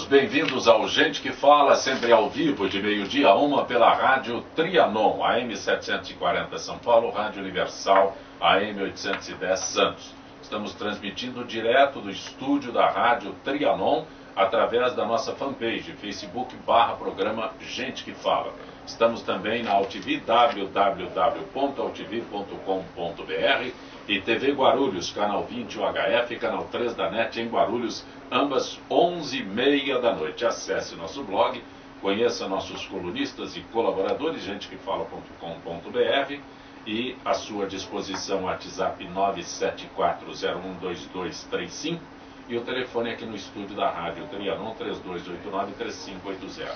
bem-vindos ao Gente que Fala, sempre ao vivo, de meio-dia a 1 pela Rádio Trianon, AM 740 São Paulo, Rádio Universal, AM 810 Santos. Estamos transmitindo direto do estúdio da Rádio Trianon, através da nossa fanpage, Facebook/programa Gente que Fala. Estamos também na AltV, www.altv.com.br, e TV Guarulhos, canal 20 UHF e canal 3 da NET em Guarulhos, ambas 11h30 da noite. Acesse nosso blog, conheça nossos colunistas e colaboradores, gentequefala.com.br, e à sua disposição o WhatsApp 974012235 e o telefone aqui no estúdio da Rádio Trianon 3289-3580.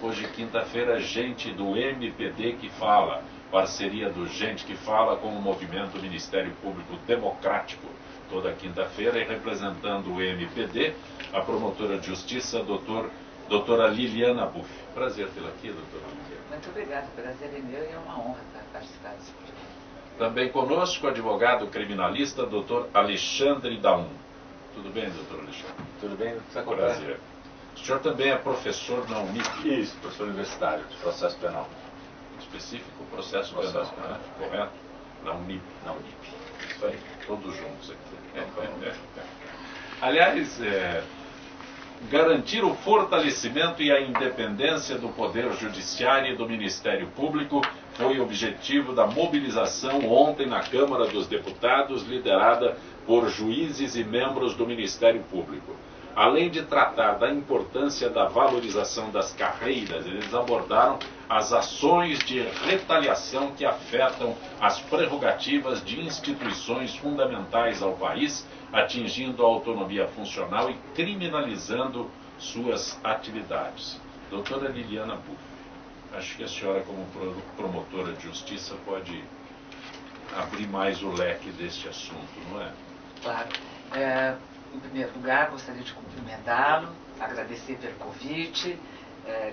Hoje, quinta-feira, gente do MPD que fala, parceria do Gente que Fala com o movimento Ministério Público Democrático. Toda quinta-feira, e representando o MPD, a promotora de justiça, doutora Liliana Buff. Prazer tê-la aqui, doutora Liliana. Muito obrigada, prazer é meu e é uma honra participar desse programa. Também conosco, o advogado criminalista, doutor Alexandre Daum. Tudo bem, doutor Alexandre? Tudo bem? Prazer. O senhor também é professor na Unip? Isso, professor universitário de processo penal. Específico processo penal, né? Correto? Na Unip. Na Unip. Isso aí, todos juntos aqui. Aliás, garantir o fortalecimento e a independência do Poder Judiciário e do Ministério Público foi o objetivo da mobilização ontem na Câmara dos Deputados, liderada por juízes e membros do Ministério Público. Além de tratar da importância da valorização das carreiras, eles abordaram as ações de retaliação que afetam as prerrogativas de instituições fundamentais ao país, atingindo a autonomia funcional e criminalizando suas atividades. Doutora Liliana Buff, acho que a senhora, como promotora de justiça, pode abrir mais o leque deste assunto, não é? Claro. Em primeiro lugar, gostaria de cumprimentá-lo, agradecer pelo convite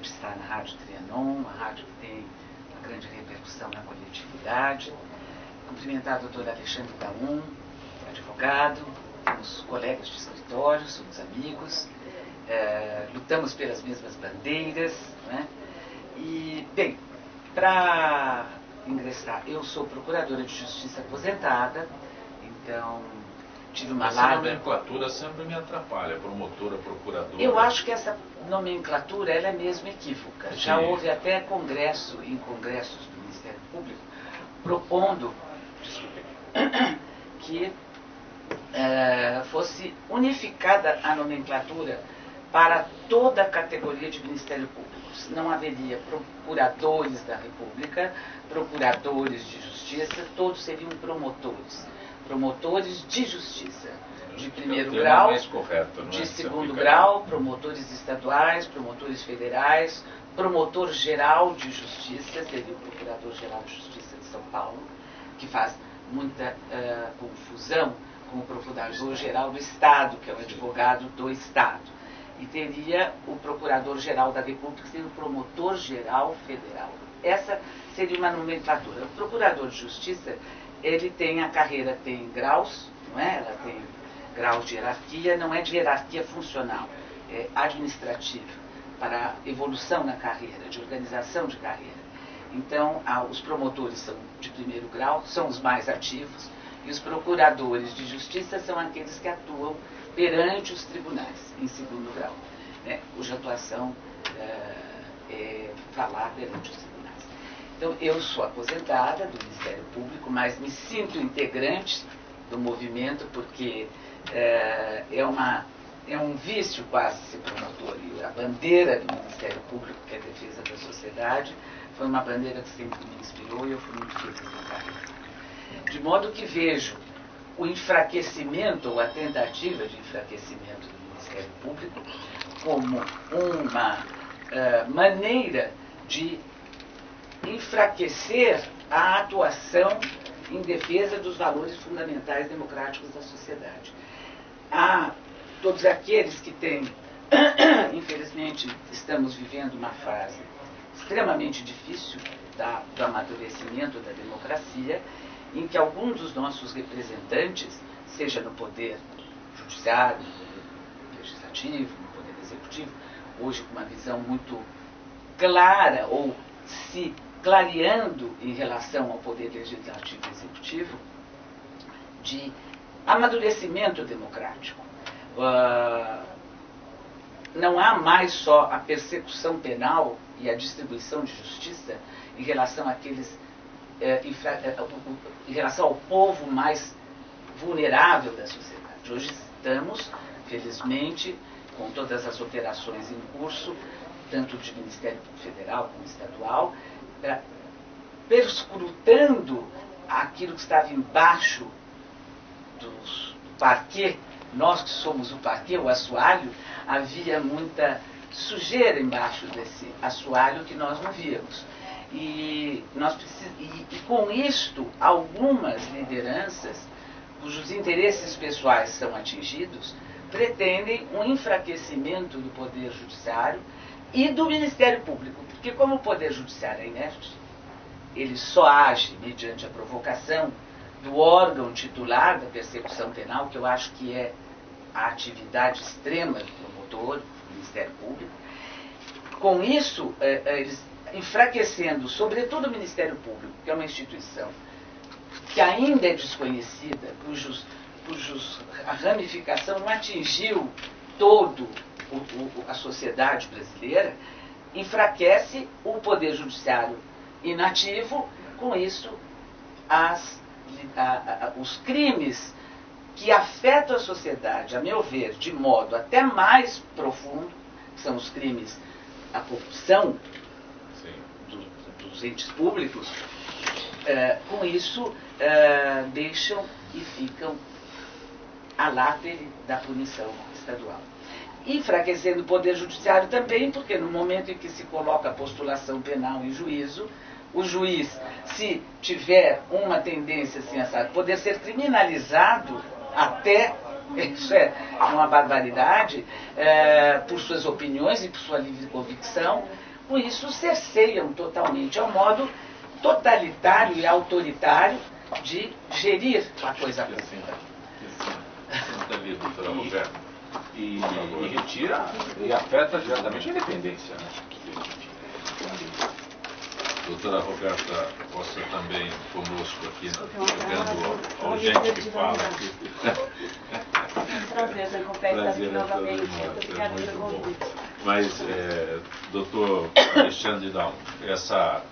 de estar na Rádio Trianon, uma rádio que tem uma grande repercussão na coletividade. Cumprimentar o doutor Alexandre Daum, advogado, temos colegas de escritório, somos amigos, lutamos pelas mesmas bandeiras, né? E, bem, para ingressar, eu sou procuradora de justiça aposentada, então tive uma Essa larga... nomenclatura sempre me atrapalha, promotora, procuradora. Eu acho que essa nomenclatura ela é mesmo equívoca. Sim. Já houve até congressos do Ministério Público propondo, que fosse unificada a nomenclatura para toda a categoria de Ministério Público. Não haveria procuradores da República, procuradores de justiça, todos seriam promotores de justiça, de primeiro grau, mais correto, não é? de segundo grau, promotores estaduais, promotores federais, promotor-geral de justiça, seria o Procurador-Geral de Justiça de São Paulo, que faz muita confusão com o Procurador-Geral do Estado, que é o advogado do Estado. E teria o Procurador-Geral da República, que seria o Promotor-Geral Federal. Essa seria uma nomenclatura. O Procurador de Justiça, ele tem a carreira, tem graus, não é? Ela tem graus de hierarquia, não é de hierarquia funcional, é administrativa, para evolução na carreira, de organização de carreira. Então, os promotores são de primeiro grau, são os mais ativos, e os procuradores de justiça são aqueles que atuam perante os tribunais, em segundo grau, né? Cuja atuação é falar perante os tribunais. Então, eu sou aposentada do Ministério Público, mas me sinto integrante do movimento, porque é um vício quase ser promotor. E a bandeira do Ministério Público, que é a defesa da sociedade, foi uma bandeira que sempre me inspirou e eu fui muito feliz na carreira. De modo que vejo o enfraquecimento, ou a tentativa de enfraquecimento do Ministério Público, como uma maneira de enfraquecer a atuação em defesa dos valores fundamentais democráticos da sociedade. Há todos aqueles que têm, infelizmente, estamos vivendo uma fase extremamente difícil do amadurecimento da democracia, em que alguns dos nossos representantes, seja no poder judiciário, no poder legislativo, no poder executivo, hoje com uma visão muito clara, ou se clareando em relação ao poder legislativo e executivo, de amadurecimento democrático. Não há mais só a persecução penal e a distribuição de justiça em relação àqueles, em relação ao povo mais vulnerável da sociedade. Hoje estamos, felizmente, com todas as operações em curso, tanto de Ministério Federal como estadual, perscrutando aquilo que estava embaixo do parquet. Nós que somos o parquet, o assoalho, havia muita sujeira embaixo desse assoalho que nós não víamos. E com isto, algumas lideranças, cujos interesses pessoais são atingidos, pretendem um enfraquecimento do Poder Judiciário e do Ministério Público. Porque como o Poder Judiciário é inerte, ele só age mediante a provocação do órgão titular da persecução penal, que eu acho que é a atividade extrema do promotor, do Ministério Público. Com isso, eles enfraquecendo, sobretudo o Ministério Público, que é uma instituição que ainda é desconhecida, a ramificação não atingiu todo a sociedade brasileira, enfraquece o Poder Judiciário inativo. Com isso, os crimes que afetam a sociedade, a meu ver, de modo até mais profundo, que são os crimes, a corrupção dos entes públicos, com isso deixam e ficam à látere da punição estadual. Enfraquecendo o Poder Judiciário também, porque no momento em que se coloca a postulação penal em juízo, o juiz, se tiver uma tendência assim, poder ser criminalizado até, isso é uma barbaridade, por suas opiniões e por sua livre convicção, com isso cerceiam totalmente, é um modo totalitário e autoritário de gerir a coisa pública. Doutora Roberta. E retira e afeta diretamente a independência, né? Doutora Roberta, você também conosco aqui, jogando ao gente que fala aqui. Prazer, eu confesso aqui novamente. É muito bom. Mas, doutor Alexandre Dão, essa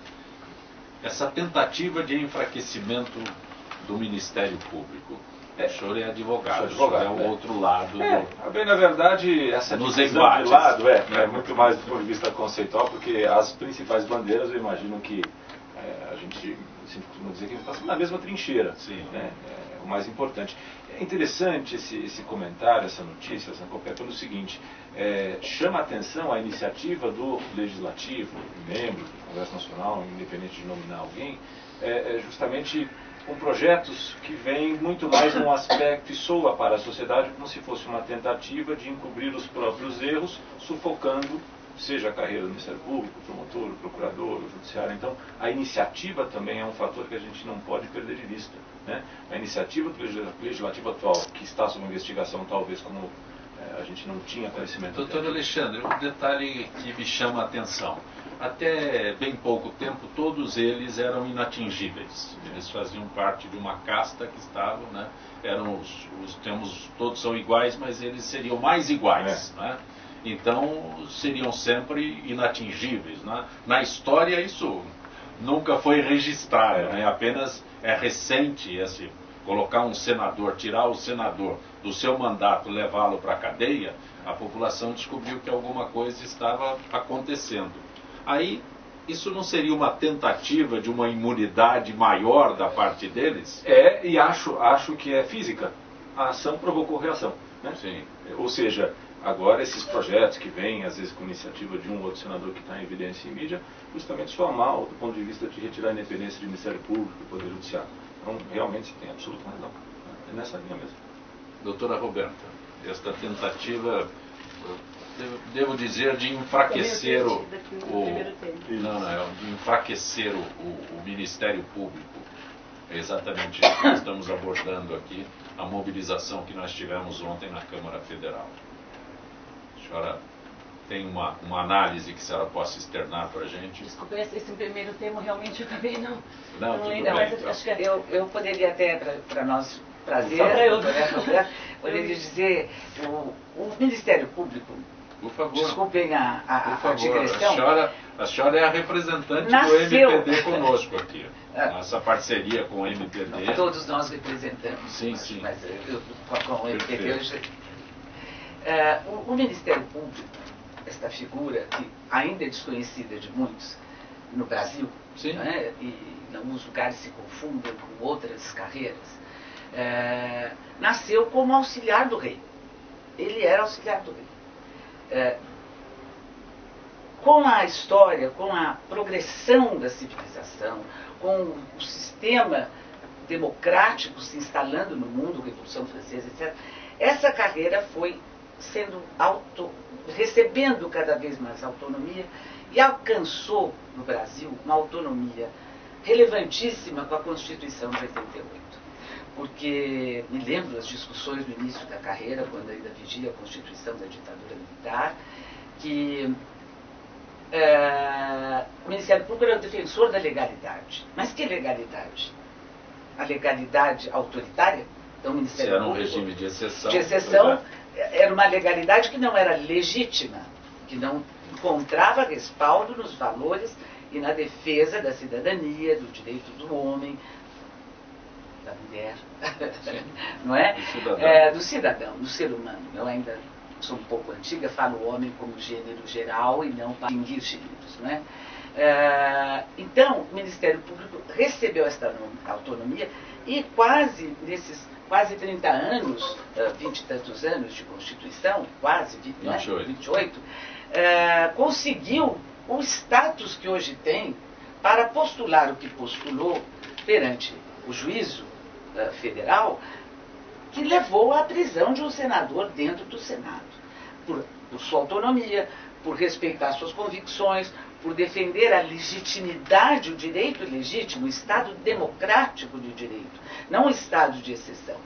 tentativa de enfraquecimento do Ministério Público, o senhor é advogado, é o outro lado. Bem, na verdade, essa divisão de lado é muito mais do ponto de vista conceitual, porque as principais bandeiras, eu imagino que a gente sempre costuma dizer que a gente está na mesma trincheira. Sim. Né? É o mais importante. É interessante esse comentário, essa notícia, pelo seguinte: chama a atenção a iniciativa do Legislativo, membro do Congresso Nacional, independente de nominar alguém, justamente com projetos que vêm muito mais num aspecto e soa para a sociedade como se fosse uma tentativa de encobrir os próprios erros, sufocando, seja a carreira do Ministério Público, o promotor, o procurador, o judiciário. Então, a iniciativa também é um fator que a gente não pode perder de vista, né? A iniciativa do Legislativo atual, que está sob investigação, talvez como a gente não tinha conhecimento. Doutor Alexandre, um detalhe que me chama a atenção. Até bem pouco tempo, todos eles eram inatingíveis. Eles faziam parte de uma casta que estavam, né? Eram todos são iguais, mas eles seriam mais iguais, né? Então, seriam sempre inatingíveis, né? Na história, isso nunca foi registrado, né? Apenas é recente colocar um senador, tirar o senador do seu mandato, levá-lo para a cadeia, a população descobriu que alguma coisa estava acontecendo. Aí, isso não seria uma tentativa de uma imunidade maior da parte deles? E acho que é física. A ação provocou reação, né? Sim. Ou seja, agora esses projetos que vêm, às vezes com iniciativa de um ou outro senador que está em evidência em mídia, justamente soa mal do ponto de vista de retirar a independência do Ministério Público, do Poder Judiciário. Então, realmente, você tem absoluta razão. É nessa linha mesmo. Doutora Roberta, esta tentativa, devo dizer, de enfraquecer de enfraquecer o Ministério Público. É exatamente isso que estamos abordando aqui, a mobilização que nós tivemos ontem na Câmara Federal. A senhora tem uma análise que a senhora possa externar para a gente? Desculpa, esse primeiro termo realmente eu também não tudo lembro, bem, mas então. acho que é... Eu poderia até, para nós prazer, poderia dizer, o Ministério Público, Por favor. desculpem a Por favor, digressão, a senhora é a representante Nasceu. do MPD conosco aqui. Nossa parceria com o MPD. todos nós representamos. Sim, sim. Mas com o MPD eu Perfeito. o Ministério Público, esta figura que ainda é desconhecida de muitos no Brasil, Sim. né, e em alguns lugares se confundem com outras carreiras, nasceu como auxiliar do rei. Ele era auxiliar do rei. Com a história, com a progressão da civilização, com o sistema democrático se instalando no mundo, Revolução Francesa, etc., essa carreira foi recebendo cada vez mais autonomia e alcançou no Brasil uma autonomia relevantíssima com a Constituição de 88. Porque me lembro das discussões no início da carreira, quando ainda vigia a Constituição da ditadura militar, que o Ministério Público era o defensor da legalidade. Mas que legalidade? A legalidade autoritária? Então, o Ministério Era um Público, regime de exceção. de exceção, era uma legalidade que não era legítima, que não encontrava respaldo nos valores e na defesa da cidadania, do direito do homem, da mulher, não é? Do cidadão, do ser humano. Eu ainda sou um pouco antiga, falo homem como gênero geral e não para distinguir gêneros, não é? Então, o Ministério Público recebeu esta autonomia e nesses quase 30 anos, 20 e tantos anos de Constituição, quase 28, conseguiu o status que hoje tem para postular o que postulou perante o juízo federal, que levou à prisão de um senador dentro do Senado, por sua autonomia, por respeitar suas convicções, por defender a legitimidade, o direito legítimo, o Estado democrático de direito, não um Estado de exceção.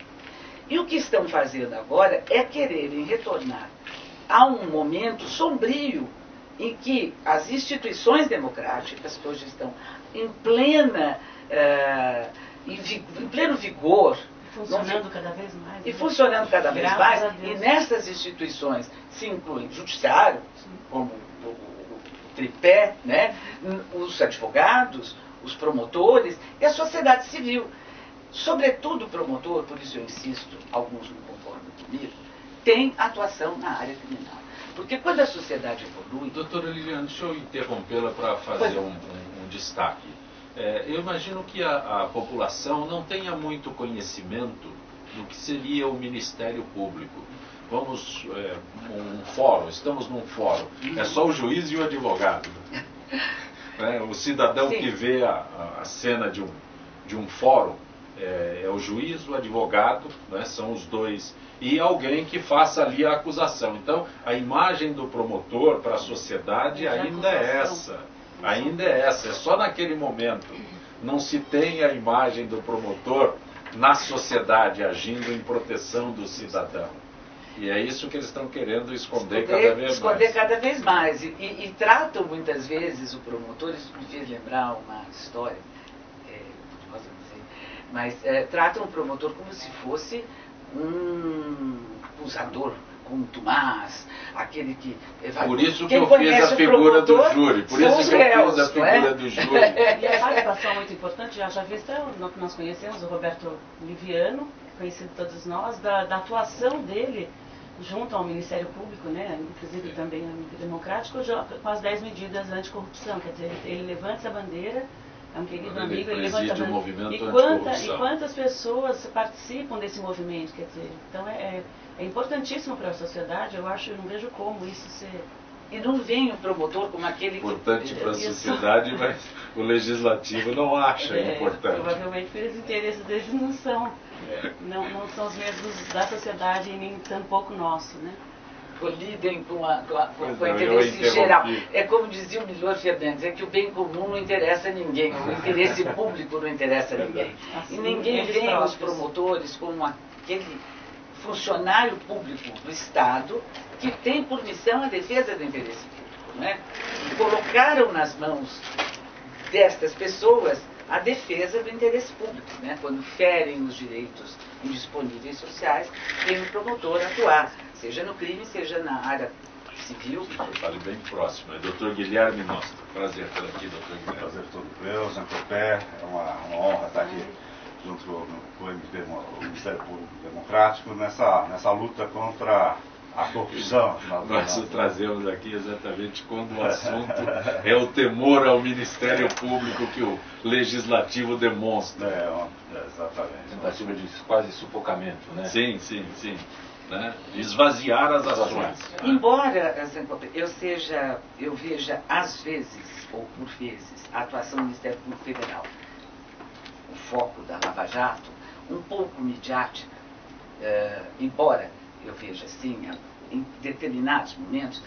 E o que estão fazendo agora é quererem retornar a um momento sombrio em que as instituições democráticas, que hoje estão em pleno vigor, funcionando cada vez mais. E funcionando cada vez mais, e nessas instituições se incluem o judiciário, como o tripé, né? Os advogados, os promotores e a sociedade civil. Sobretudo o promotor, por isso eu insisto, alguns não concordam comigo, tem atuação na área criminal. Porque quando a sociedade evolui... Doutora Liliane, deixa eu interrompê-la para fazer um destaque. Eu imagino que a população não tenha muito conhecimento do que seria o Ministério Público. Vamos, um fórum, estamos num fórum, é só o juiz e o advogado. O cidadão Sim. que vê a cena de um fórum, é o juiz, o advogado, né, são os dois, e alguém que faça ali a acusação. Então, a imagem do promotor para a sociedade ainda é essa. Ainda é essa, é só naquele momento. Não se tem a imagem do promotor na sociedade agindo em proteção do cidadão. E é isso que eles estão querendo esconder cada vez mais. Cada vez mais. E tratam muitas vezes o promotor, isso me fez lembrar uma história, curiosa dizer, mas tratam o promotor como se fosse um acusador contumaz, aquele que... Por isso que eu fiz a figura do júri. Por isso que eu fiz a figura do júri. E a participação muito importante, já vista, nós conhecemos o Roberto Liviano, conhecido todos nós, da atuação dele junto ao Ministério Público, né, inclusive também ao Democrático, com as 10 medidas anticorrupção. Quer dizer, ele levanta essa bandeira, é um querido amigo, ele levanta a bandeira. E quantas pessoas participam desse movimento, quer dizer, então é importantíssimo para a sociedade, eu não vejo como isso ser... E não vem o promotor como aquele importante para a sociedade, mas o legislativo não acha importante. Provavelmente pelos interesses deles não são os mesmos da sociedade e nem tampouco nosso, né? Colidem com o interesse geral. É como dizia o Milor Fernandes, é que o bem comum não interessa a ninguém, o interesse público não interessa a ninguém. Assim, e ninguém vê os promotores como aquele funcionário público do Estado que tem por missão a defesa do interesse público. Não é? E colocaram nas mãos destas pessoas a defesa do interesse público. Né? Quando ferem os direitos indisponíveis sociais, tem o promotor atuar, seja no crime, seja na área civil. Fale bem próximo. É Dr. Guilherme Nostra. Prazer ter aqui, Dr. Guilherme. Prazer todo meu, Zancopé. É uma honra estar aqui junto com o Ministério Público Democrático nessa luta contra a corrupção. Nós o trazemos aqui exatamente quando o assunto é o temor ao Ministério Público que o Legislativo demonstra. Exatamente. Tentativa de quase sufocamento, né? Sim, sim, sim. Né? Esvaziar as ações. Embora eu veja às vezes, ou por vezes, a atuação do Ministério Público Federal, o foco da Lava Jato, um pouco midiática, embora eu veja assim, em determinados momentos,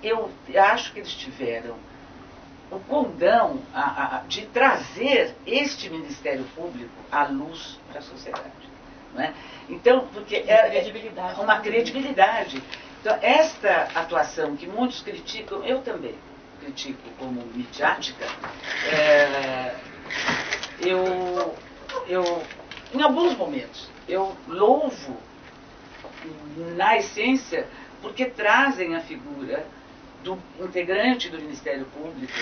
eu acho que eles tiveram o condão de trazer este Ministério Público à luz para a sociedade. Não é? Então, porque é uma credibilidade. Então, esta atuação que muitos criticam, eu também critico como midiática, em alguns momentos, eu louvo na essência, porque trazem a figura do integrante do Ministério Público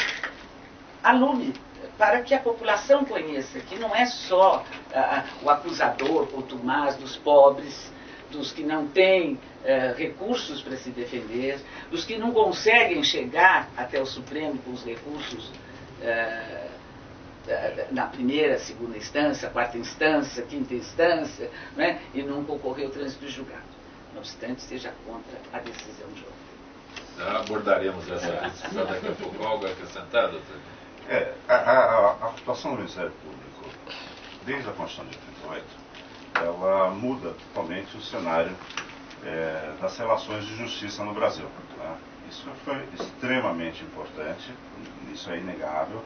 a lume, para que a população conheça que não é só o acusador contumaz dos pobres, dos que não têm recursos para se defender, dos que não conseguem chegar até o Supremo com os recursos na primeira, segunda instância, quarta instância, quinta instância, né, e não concorrer ao trânsito julgado. Não obstante, seja contra a decisão de ontem. Abordaremos essa discussão daqui a pouco. Algo acrescentar, doutor? A atuação do Ministério Público, desde a Constituição de 88, ela muda totalmente o cenário das relações de justiça no Brasil. Né? Isso foi extremamente importante, isso é inegável.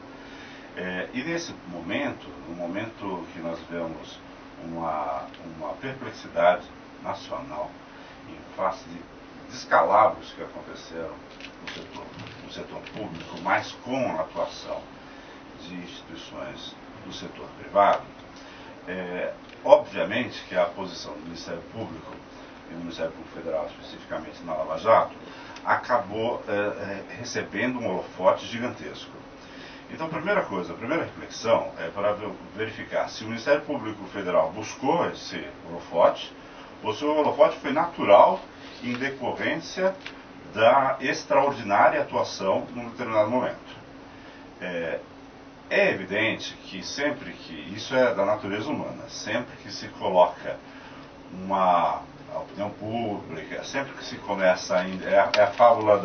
E nesse momento, no momento que nós vemos uma perplexidade nacional em face de descalabros que aconteceram no setor público, mas com a atuação de instituições do setor privado, obviamente que a posição do Ministério Público, e do Ministério Público Federal especificamente na Lava Jato, acabou recebendo um holofote gigantesco. Então, a primeira reflexão é para verificar se o Ministério Público Federal buscou esse holofote, ou se o holofote foi natural em decorrência da extraordinária atuação num determinado momento. É evidente que sempre que, isso é da natureza humana, sempre que se coloca a opinião pública, sempre que se começa, é a fábula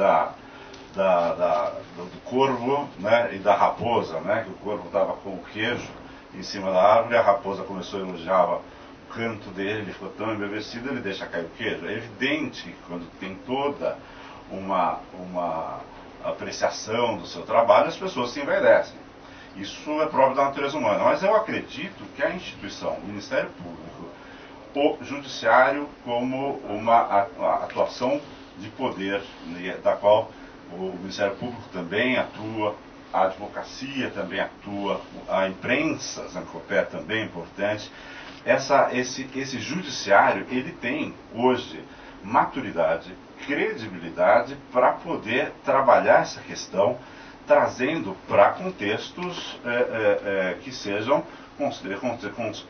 do corvo, né, e da raposa, né, que o corvo estava com o queijo em cima da árvore, a raposa começou a elogiar o canto dele, ele ficou tão embevecido, ele deixa cair o queijo. É evidente que quando tem toda uma apreciação do seu trabalho, as pessoas se envaidecem. Isso é próprio da natureza humana. Mas eu acredito que a instituição, o Ministério Público, o Judiciário, como uma atuação de poder, da qual o Ministério Público também atua, a advocacia também atua, a imprensa, Zancopé, também é importante. Esse judiciário, ele tem hoje maturidade, credibilidade para poder trabalhar essa questão, trazendo para contextos que sejam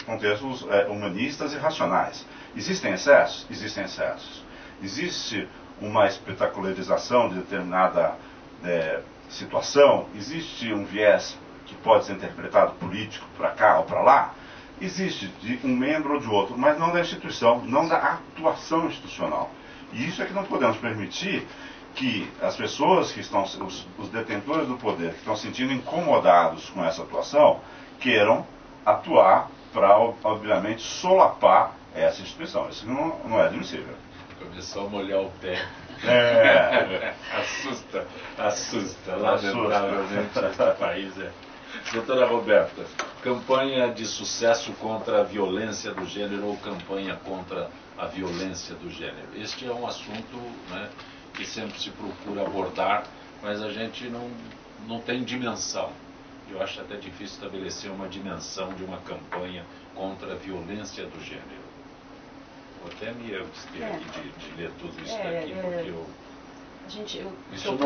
contextos humanistas e racionais. Existem excessos? Existem excessos. Existe uma espetacularização de determinada situação? Existe um viés que pode ser interpretado político para cá ou para lá? Existe de um membro ou de outro, mas não da instituição, não da atuação institucional. E isso é que não podemos permitir que as pessoas que estão, os detentores do poder, que estão se sentindo incomodados com essa atuação, queiram atuar para, obviamente, solapar essa instituição. Isso não é admissível. Começou a molhar o pé. Assusta, lamentavelmente, esse país. Doutora Roberta. campanha de sucesso contra a violência do gênero ou campanha contra a violência do gênero. Este é um assunto, né, que sempre se procura abordar, mas a gente não tem dimensão. Eu acho até difícil estabelecer uma dimensão de uma campanha contra a violência do gênero. Vou até me abster aqui de ler tudo isso daqui, porque isso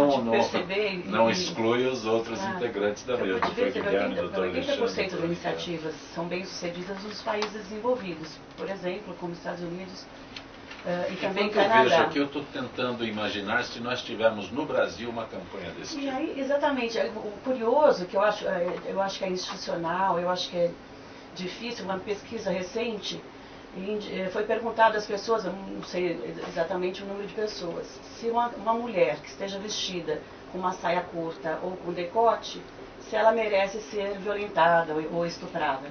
não exclui os outros integrantes da mesa. Eu podia dizer 80% das iniciativas são bem-sucedidas nos países desenvolvidos, por exemplo, como Estados Unidos e também Canadá. Eu vejo aqui, eu estou tentando imaginar se nós tivermos no Brasil uma campanha desse tipo. Aí, exatamente. O curioso, que eu acho que é institucional, eu acho que é difícil, uma pesquisa recente, foi perguntado às pessoas, eu não sei exatamente o número de pessoas, se uma mulher que esteja vestida com uma saia curta ou com decote, se ela merece ser violentada ou estuprada.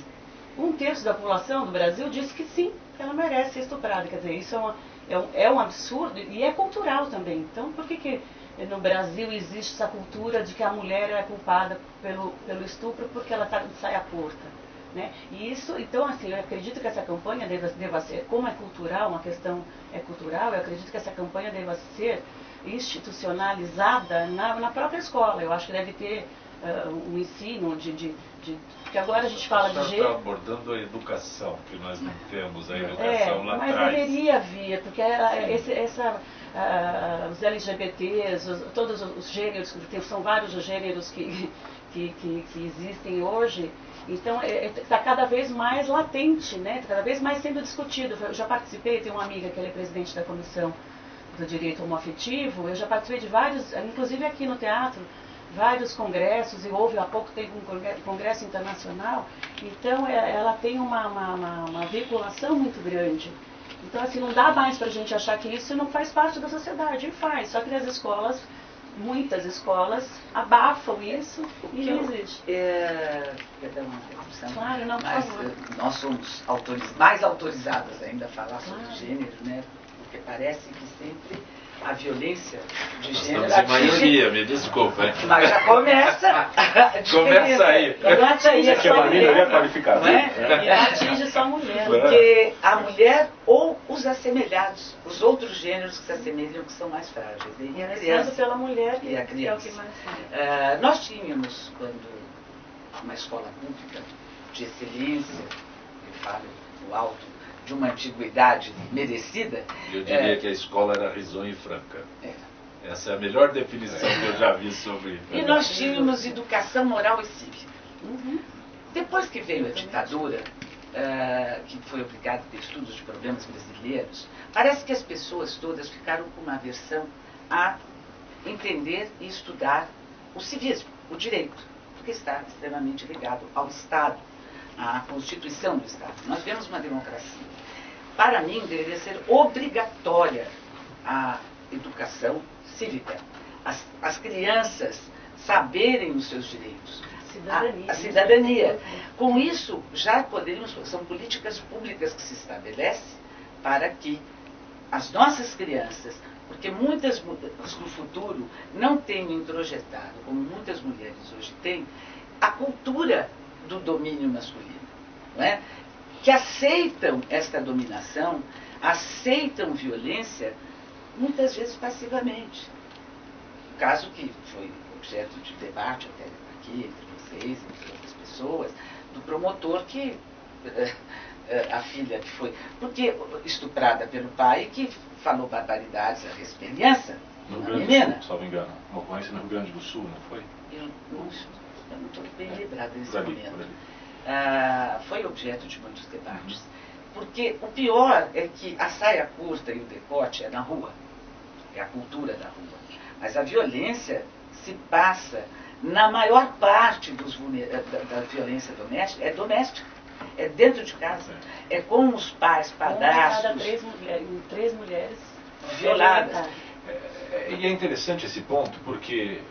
1/3 da população do Brasil disse que sim, ela merece ser estuprada. Quer dizer, isso é um absurdo e é cultural também. Então, por que no Brasil existe essa cultura de que a mulher é culpada pelo estupro porque ela está de saia curta? Né? E isso, então, assim, eu acredito que essa campanha deva ser, como é cultural, uma questão é cultural, eu acredito que essa campanha deva ser institucionalizada na própria escola. Eu acho que deve ter um ensino porque agora a gente fala de gênero. Está abordando a educação, que nós não temos a educação lá mas atrás. Deveria vir, porque os LGBTs, todos os gêneros, são vários os gêneros que existem hoje. Então, está cada vez mais latente, né? Cada vez mais sendo discutido. Eu já participei, tenho uma amiga que ela é presidente da Comissão do Direito Homoafetivo, eu já participei de vários, inclusive aqui no teatro, vários congressos, e houve há pouco tempo um congresso internacional. Então, ela tem uma veiculação muito grande. Então, assim, não dá mais para a gente achar que isso não faz parte da sociedade, e faz, só que as escolas, muitas escolas abafam isso e não existe. Perdão, uma interrupção. Claro, não, por favor. Nós somos mais autorizadas ainda a falar sobre gênero, né? Porque parece que sempre a violência de gênero estamos em maioria, me desculpa. Mas já começa. Começa aí. Não atinge é uma minoria qualificada. Não é? E não atinge só a mulher. Porque a mulher ou os assemelhados, os outros gêneros que se assemelham, que são mais frágeis. E a criança. Pela mulher e a criança. É o que mais nós tínhamos, quando uma escola pública de excelência, eu falo no alto, de uma antiguidade merecida. Eu diria que a escola era risonha e franca. Essa é a melhor definição que eu já vi sobre... E nós tínhamos educação moral e cívica. Depois que veio a ditadura, que foi obrigada a ter estudos de problemas brasileiros, parece que as pessoas todas ficaram com uma aversão a entender e estudar o civismo, o direito, porque está extremamente ligado ao Estado, à Constituição do Estado. Nós vemos uma democracia. Para mim, deveria ser obrigatória a educação cívica. As crianças saberem os seus direitos. A cidadania. Com isso, já poderíamos... São políticas públicas que se estabelecem para que as nossas crianças, porque muitas no futuro não tenham introjetado, como muitas mulheres hoje têm, a cultura do domínio masculino, não é? Que aceitam esta dominação, aceitam violência, muitas vezes passivamente. O caso que foi objeto de debate até aqui, entre vocês, entre outras pessoas, do promotor que a filha que foi, porque estuprada pelo pai, que falou barbaridades a respeito no uma menina. Se não me engano, uma ocorrência no Rio Grande do Sul, não foi? Eu não estou bem lembrada nesse por momento. Foi objeto de muitos debates. Porque o pior é que a saia curta e o decote é na rua, é a cultura da rua. Mas a violência se passa, na maior parte da violência doméstica, é dentro de casa, é com os pais, padrastos. Uma de cada 3 mulheres violadas. E é interessante esse ponto, porque,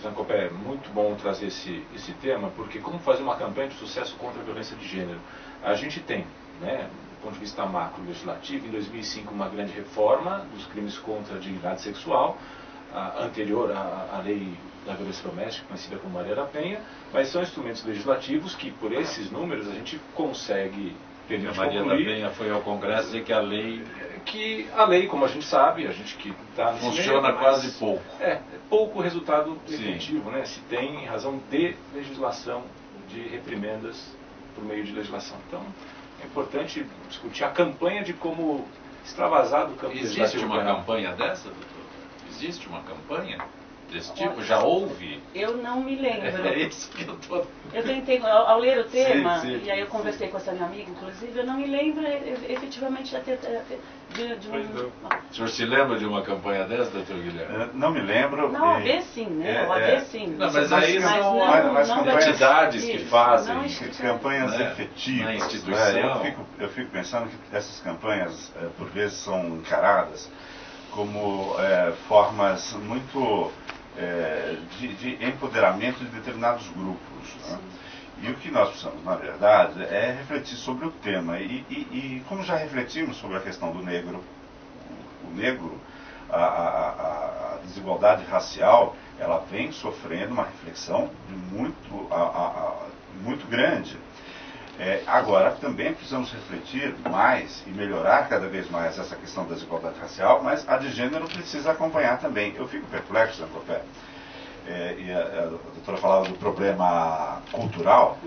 Zancopé, é muito bom trazer esse tema, porque como fazer uma campanha de sucesso contra a violência de gênero? A gente tem, né, do ponto de vista macro legislativo, em 2005 uma grande reforma dos crimes contra a dignidade sexual, anterior à lei da violência doméstica, conhecida como Maria da Penha, mas são instrumentos legislativos que, por esses números, a gente consegue a Maria da Penha foi ao Congresso dizer que a lei... Que a lei, como a gente sabe, a gente que está funciona quase pouco. É pouco resultado efetivo, né? Se tem razão de legislação, de reprimendas por meio de legislação. Então, é importante discutir a campanha de como extravasar do campo legislativo. Existe uma campanha dessa, doutor? Existe uma campanha desse tipo? Já houve? Eu não me lembro. É isso que eu estou... Eu tentei, ao ler o tema, sim. e aí eu conversei com essa minha amiga, inclusive, eu não me lembro efetivamente de um... O senhor se lembra de uma campanha dessa, doutor Guilherme? Não me lembro. Não, a AB sim, né? O AB sim. Não, mas aí são entidades que fazem campanhas efetivas. Na instituição. Eu fico pensando que essas campanhas, por vezes, são encaradas como formas muito de empoderamento de determinados grupos. Né? E o que nós precisamos, na verdade, é refletir sobre o tema. E como já refletimos sobre a questão do negro, a desigualdade racial, ela vem sofrendo uma reflexão muito grande. Agora, também precisamos refletir mais e melhorar cada vez mais essa questão da desigualdade racial, mas a de gênero precisa acompanhar também. Eu fico perplexo, Sancopé, e a doutora falava do problema cultural,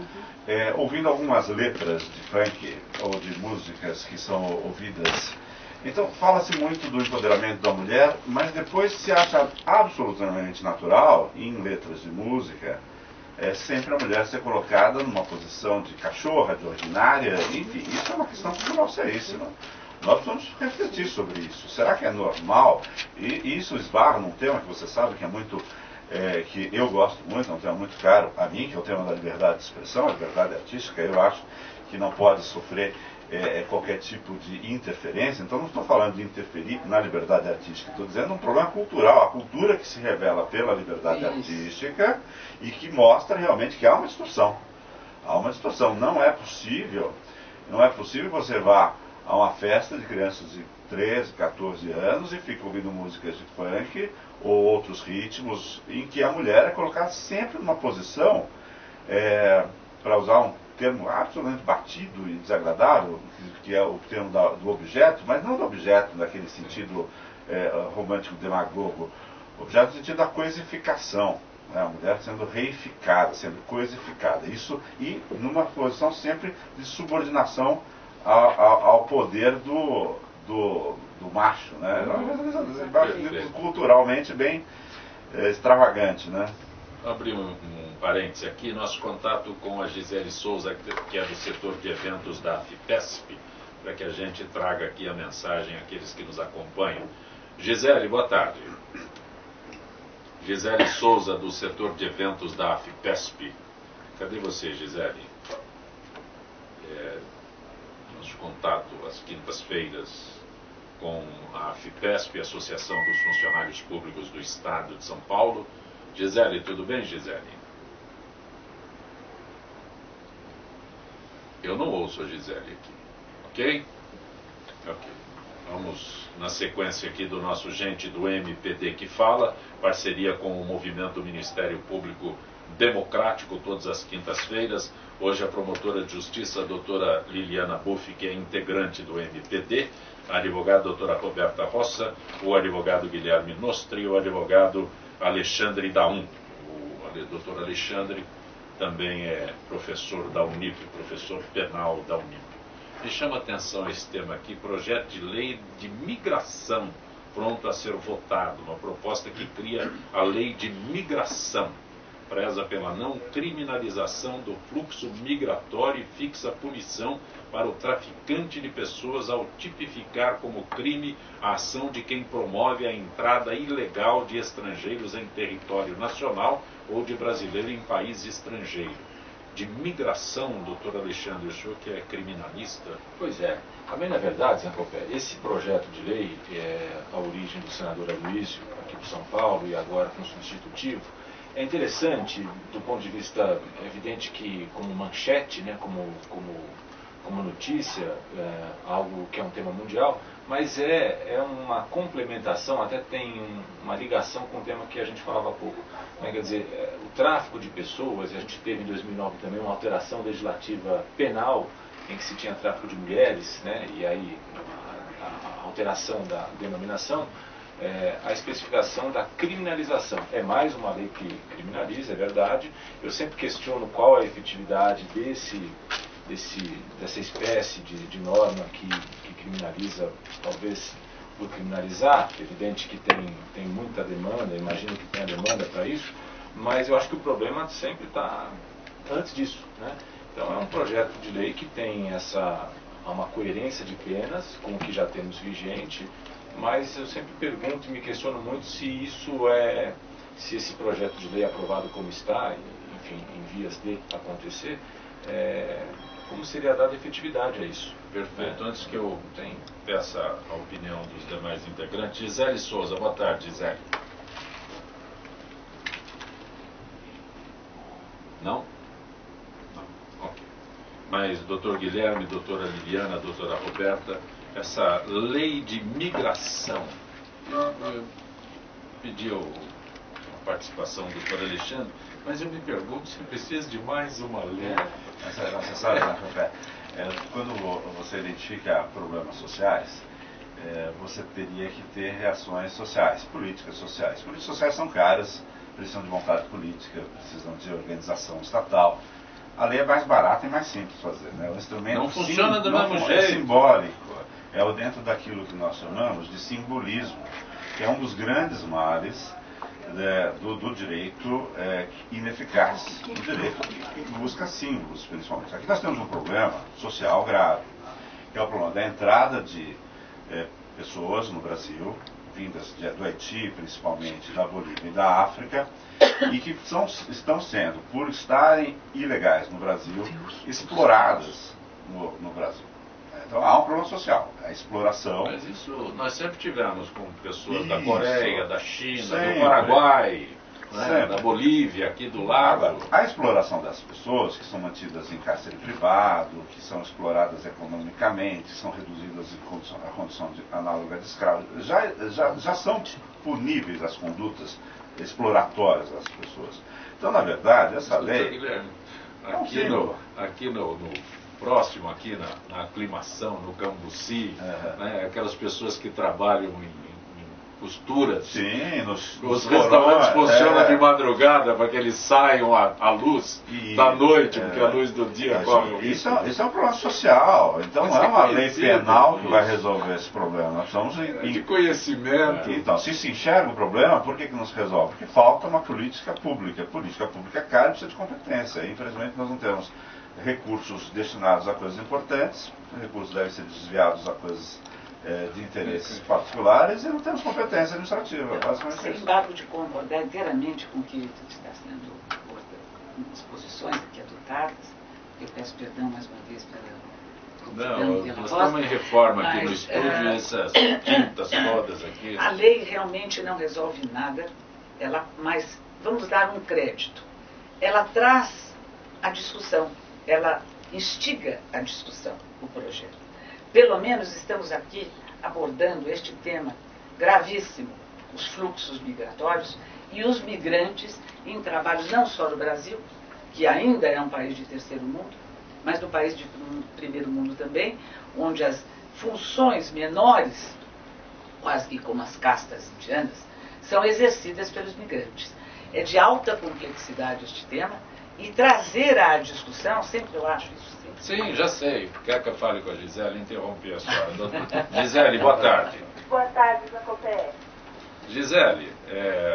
ouvindo algumas letras de funk ou de músicas que são ouvidas. Então, fala-se muito do empoderamento da mulher, mas depois se acha absolutamente natural, em letras de música, sempre a mulher ser colocada numa posição de cachorra, de ordinária, enfim, isso é uma questão cultural seríssima. Nós precisamos refletir sobre isso. Será que é normal? E isso esbarra num tema que você sabe que é muito, que eu gosto muito, é um tema muito caro a mim, que é o tema da liberdade de expressão, a liberdade artística. Eu acho que não pode sofrer qualquer tipo de interferência. Então não estou falando de interferir na liberdade artística, estou dizendo um problema cultural, a cultura que se revela pela liberdade artística e que mostra realmente que há uma distorção. Há uma distorção. Não é possível você vá a uma festa de crianças de 13, 14 anos e fica ouvindo músicas de funk ou outros ritmos em que a mulher é colocada sempre numa posição, para usar um termo absolutamente batido e desagradável, que é o termo do objeto, mas não do objeto naquele sentido romântico demagogo, objeto no sentido da coisificação, né? A mulher sendo reificada, sendo coisificada, isso, e numa posição sempre de subordinação ao poder do macho, né? Culturalmente bem extravagante, né? Abrir um parêntese aqui, nosso contato com a Gisele Souza, que é do setor de eventos da AFIPESP, para que a gente traga aqui a mensagem àqueles que nos acompanham. Gisele, boa tarde. Gisele Souza, do setor de eventos da AFIPESP. Cadê você, Gisele? Nosso contato às quintas-feiras com a AFIPESP, Associação dos Funcionários Públicos do Estado de São Paulo. Gisele, tudo bem, Gisele? Eu não ouço a Gisele aqui, ok? Ok. Vamos na sequência aqui do nosso gente do MPD que fala, parceria com o Movimento Ministério Público Democrático, todas as quintas-feiras. Hoje a promotora de justiça, a doutora Liliana Buff, que é integrante do MPD, a advogada doutora Roberta Roça, o advogado Guilherme Nostri e o advogado Alexandre Daum. O doutor Alexandre também é professor da Unip, professor penal da Unip. Me chama a atenção esse tema aqui, projeto de lei de migração pronto a ser votado, uma proposta que cria a lei de migração, preza pela não criminalização do fluxo migratório e fixa punição para o traficante de pessoas ao tipificar como crime a ação de quem promove a entrada ilegal de estrangeiros em território nacional ou de brasileiro em país estrangeiro. De migração, doutor Alexandre, o senhor que é criminalista? Pois é. Também, na verdade, Zancopé, esse projeto de lei é a origem do senador Aloysio, aqui de São Paulo, e agora com substitutivo. É interessante, do ponto de vista, é evidente que como manchete, né, como como notícia, algo que é um tema mundial, mas é uma complementação, até tem uma ligação com o tema que a gente falava há pouco. Quer dizer, o tráfico de pessoas, a gente teve em 2009 também uma alteração legislativa penal em que se tinha tráfico de mulheres, né, e aí a alteração da denominação, a especificação da criminalização. É mais uma lei que criminaliza, é verdade. Eu sempre questiono qual é a efetividade dessa espécie de norma que criminaliza, talvez por criminalizar. É evidente que tem muita demanda, imagino que tenha demanda para isso, mas eu acho que o problema sempre está antes disso, né? Então é um projeto de lei que tem uma coerência de penas com o que já temos vigente, mas eu sempre pergunto e me questiono muito se esse projeto de lei aprovado como está, enfim, em vias de acontecer, como seria dada efetividade a isso. Perfeito. Antes que eu peça a opinião dos demais integrantes, Gisele Souza, boa tarde, Gisele. Não? Não. Ok. Mas, doutor Guilherme, doutora Liliana, doutora Roberta, essa lei de migração, eu pedi a participação do doutor Alexandre, mas eu me pergunto se precisa de mais uma lei. Você sabe, quando você identifica problemas sociais, você teria que ter reações sociais, políticas sociais. Políticas sociais são caras, precisam de vontade política, precisam de organização estatal. A lei é mais barata e mais simples de fazer, né? O instrumento não funciona do mesmo jeito. É simbólico, é dentro daquilo que nós chamamos de simbolismo, que é um dos grandes males do direito ineficaz, do direito que busca símbolos, principalmente. Aqui nós temos um problema social grave, que é o problema da entrada de pessoas no Brasil, vindas do Haiti, principalmente da Bolívia e da África, e que estão sendo, por estarem ilegais no Brasil, exploradas no Brasil. Então há um problema social, a exploração. Mas isso nós sempre tivemos com pessoas da Coreia, da China, sempre, do Paraguai, né, da Bolívia, aqui do lado. Agora, a exploração das pessoas que são mantidas em cárcere privado, que são exploradas economicamente, são reduzidas à condição análoga de escravos, já são puníveis as condutas exploratórias das pessoas. Então, na verdade, essa lei... Guilherme, aqui no próximo, aqui na aclimação, no Cambuci, né, aquelas pessoas que trabalham em costuras. Sim, os restaurantes funcionam de madrugada para que eles saiam à luz da noite, porque a luz do dia corre o risco. Isso é um problema social, então não é uma lei penal que vai resolver esse problema. Nós estamos de conhecimento. Então, se enxerga o problema, por que não se resolve? Porque falta uma política pública. Política pública é cara e precisa de competência. E, infelizmente, nós não temos recursos destinados a coisas importantes, os recursos devem ser desviados a coisas de interesses particulares e não temos competência administrativa. Basicamente sem embargo de concordar inteiramente com o que está sendo disposições aqui adotadas, eu peço perdão mais uma vez pela nós estamos em reforma aqui no estúdio, essas tintas todas aqui. A lei realmente não resolve nada, mas vamos dar um crédito. Ela traz a discussão, ela instiga a discussão, o projeto. Pelo menos estamos aqui abordando este tema gravíssimo, os fluxos migratórios e os migrantes em trabalhos não só no Brasil, que ainda é um país de terceiro mundo, mas no país de primeiro mundo também, onde as funções menores, quase que como as castas indianas, são exercidas pelos migrantes. É de alta complexidade este tema e trazer à discussão, sempre eu acho isso. Sim, já sei. Quer que eu fale com a Gisele? Interrompi a senhora. Gisele, boa tarde. Boa tarde, Zacopé. Gisele,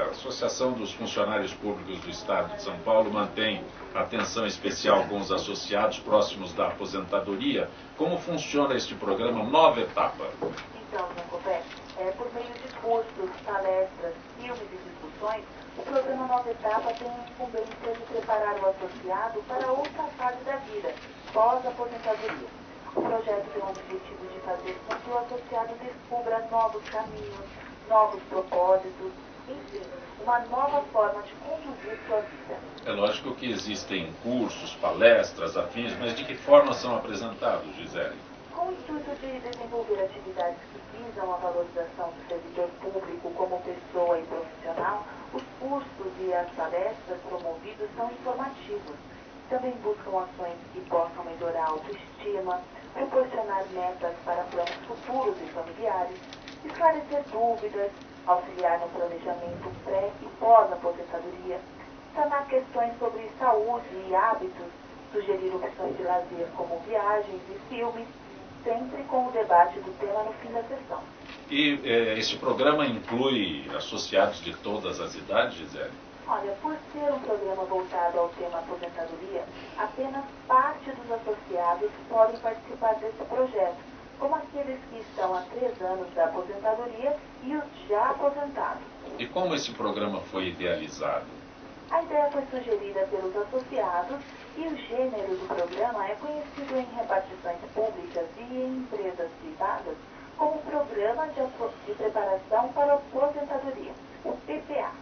a Associação dos Funcionários Públicos do Estado de São Paulo mantém atenção especial com os associados próximos da aposentadoria. Como funciona este programa Nova Etapa? Então, Zacopé, por meio de cursos, palestras, filmes e discussões, o programa Nova Etapa tem a incumbência de preparar o associado para outra fase da vida, pós-aposentadoria. O projeto tem o objetivo de fazer com que o associado descubra novos caminhos, novos propósitos, enfim, uma nova forma de conduzir sua vida. É lógico que existem cursos, palestras, afins, mas de que forma são apresentados, Gisele? Com o intuito de desenvolver atividades que visam a valorização do servidor público como pessoa e profissional, os cursos e as palestras promovidos são informativos. Também buscam ações que possam melhorar a autoestima, proporcionar metas para planos futuros e familiares, esclarecer dúvidas, auxiliar no planejamento pré e pós-aposentadoria, sanar questões sobre saúde e hábitos, sugerir opções de lazer como viagens e filmes, sempre com o debate do tema no fim da sessão. E esse programa inclui associados de todas as idades, Gisele? Olha, por ser um programa voltado ao tema aposentadoria, apenas parte dos associados podem participar desse projeto, como aqueles que estão há 3 anos da aposentadoria e os já aposentados. E como esse programa foi idealizado? A ideia foi sugerida pelos associados e o gênero do programa é conhecido em repartições públicas e em empresas privadas como Programa de Preparação para a Aposentadoria, o PPA.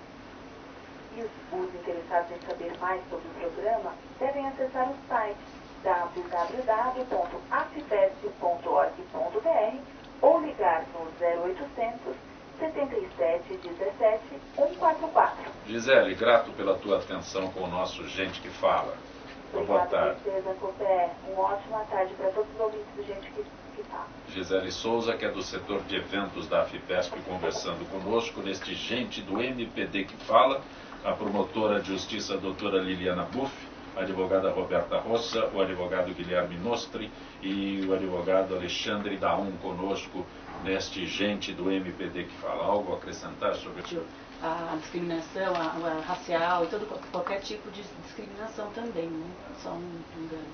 E os interessados em saber mais sobre o programa devem acessar o site www.afipesp.org.br ou ligar no 0800 77 17 144. Gisele, grato pela tua atenção com o nosso Gente que Fala. Boa tarde. Obrigada, Copé. Uma ótima tarde para todos os ouvintes do Gente que Fala. Gisele Souza, que é do setor de eventos da Afipesp, conversando conosco neste Gente do MPD que Fala, a promotora de justiça, a doutora Liliana Buff, a advogada Roberta Rossa, o advogado Guilherme Nostri e o advogado Alexandre Daum conosco neste Gente do MPD que Fala. Algo a acrescentar sobre isso? A discriminação, a racial e qualquer tipo de discriminação também, né? Só um engano.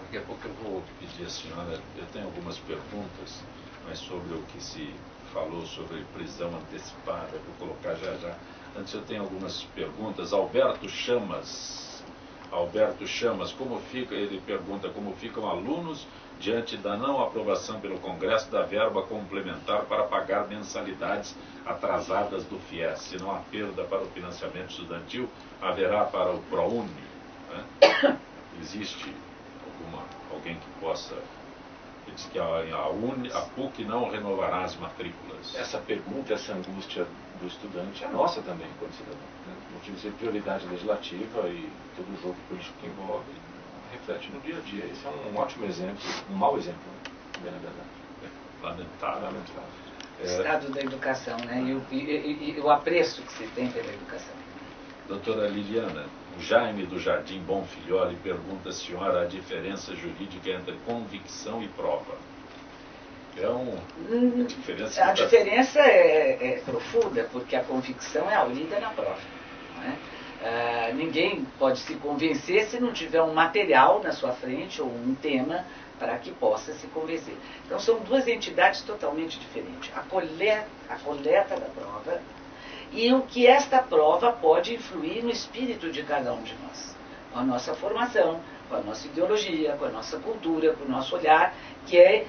Daqui a pouco eu vou pedir à senhora, eu tenho algumas perguntas, mas sobre o que se falou sobre prisão antecipada, vou colocar já já. Antes eu tenho algumas perguntas. Alberto Chamas, como fica, ele pergunta como ficam alunos diante da não aprovação pelo Congresso da verba complementar para pagar mensalidades atrasadas do FIES. Se não há perda para o financiamento estudantil, haverá para o ProUni, né? Existe alguém que possa... Ele diz que a PUC não renovará as matrículas. Essa pergunta, essa angústia do estudante é nossa também, enquanto cidadão. Motivo de prioridade legislativa e todo o jogo político que envolve reflete no dia a dia. Esse é um ótimo exemplo, um mau exemplo, bem na verdade. Lamentável. Estado da educação, né? E o apreço que se tem pela educação. Doutora Liliana, o Jaime do Jardim Bom Filhole pergunta à senhora a diferença jurídica entre convicção e prova. É uma diferença... A diferença é profunda, porque a convicção é aurida na prova. Não é? Ninguém pode se convencer se não tiver um material na sua frente ou um tema para que possa se convencer. Então são duas entidades totalmente diferentes. A coleta da prova e o que esta prova pode influir no espírito de cada um de nós. Com a nossa formação, com a nossa ideologia, com a nossa cultura, com o nosso olhar, que é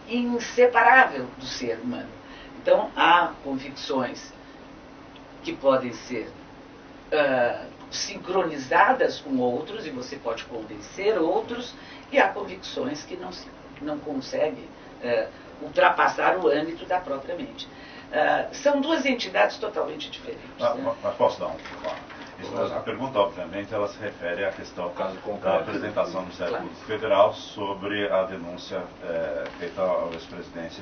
inseparável do ser humano. Então há convicções que podem ser sincronizadas com outros e você pode convencer outros, e há convicções que não conseguem ultrapassar o âmbito da própria mente. São duas entidades totalmente diferentes. Mas posso dar a pergunta, obviamente, ela se refere à questão da apresentação do Ministério Público Federal sobre a denúncia feita ao ex-presidente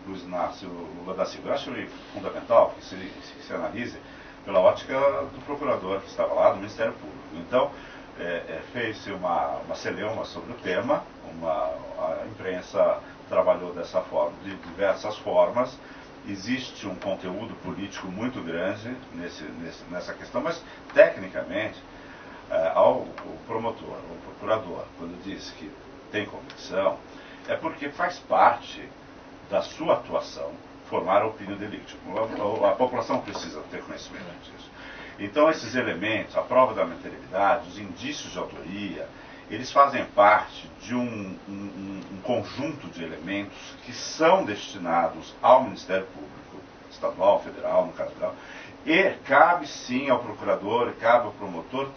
Luiz Inácio Lula da Silva. Eu acho fundamental que se analise pela ótica do procurador que estava lá, do Ministério Público. Então, fez-se uma celeuma sobre o tema, a imprensa trabalhou dessa forma, de diversas formas. Existe um conteúdo político muito grande nessa questão, mas, tecnicamente, o procurador, quando diz que tem convicção, é porque faz parte da sua atuação formar a opinião delítica. A população precisa ter conhecimento disso. Então, esses elementos, a prova da materialidade, os indícios de autoria, eles fazem parte de um conjunto de elementos que são destinados ao Ministério Público estadual, federal, no caso federal, e cabe sim ao procurador e cabe ao promotor